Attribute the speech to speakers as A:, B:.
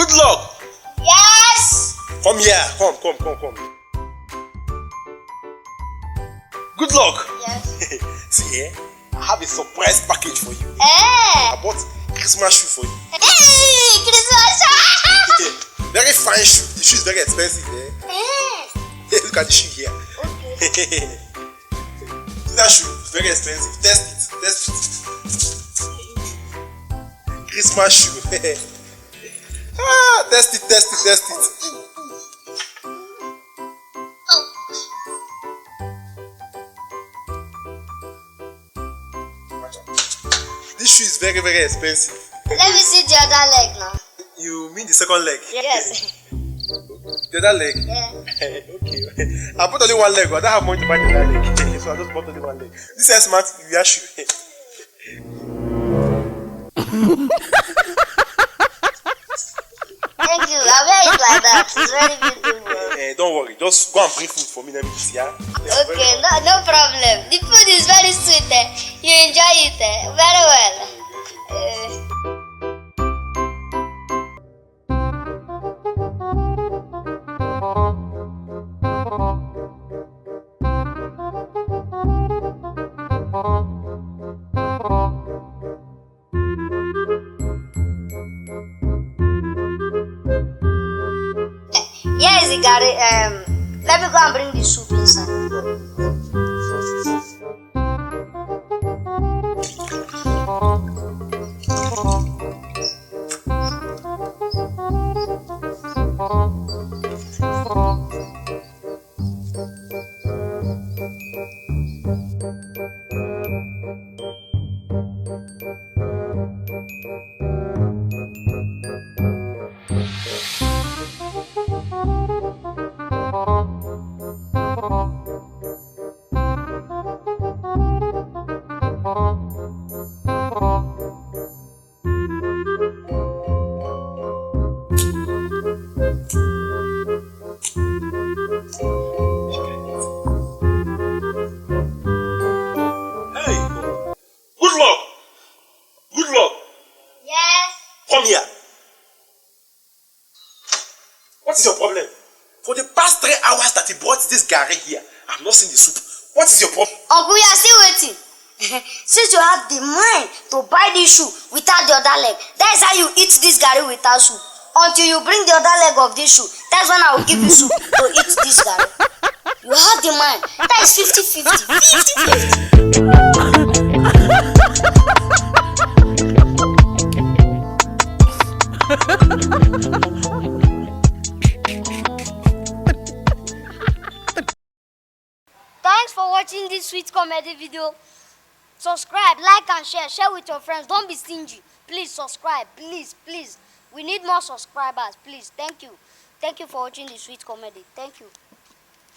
A: Good luck.
B: Yes.
A: Come here. Come. Good luck.
B: Yes.
A: See here, I have a surprise package for you.
B: Eh.
A: I bought Christmas shoe for you.
B: Hey, Christmas.
A: Very fine shoe. The shoe is very expensive. Look at the shoe here.
B: Okay.
A: See that shoe? It's very expensive. Test it. Christmas shoe. Test it. This shoe is very, very expensive.
B: Let me see the other leg now.
A: You mean the second leg?
B: Yes.
A: The other leg?
B: Yeah.
A: Okay. I bought only one leg, but I don't have money to buy the other leg. So I just bought only one leg. This is smart wear shoe.
B: Thank you. I wear it like that. It's very beautiful.
A: Don't worry. Just go and bring food for me. Let me see. Yeah?
B: Okay, no problem. The food is very sweet. You enjoy it very well. Here is the garri. Let me go and bring the soup inside.
A: Good luck.
B: Yes.
A: Come here. What is your problem? For the past 3 hours that he brought this garri here, I've not seen the soup. What is your problem?
B: Uncle, you are still waiting. Since you have the mind to buy this shoe without the other leg, that is how you eat this garri without soup. Until you bring the other leg of this shoe, that's when I will give you soup to eat this garri. You have the mind. That is 50-50. 50-50. Thanks for watching this sweet comedy video. Subscribe, like and share with your friends. Don't be stingy. Please subscribe. Please. We need more subscribers. Please. Thank you for watching this sweet comedy. Thank you.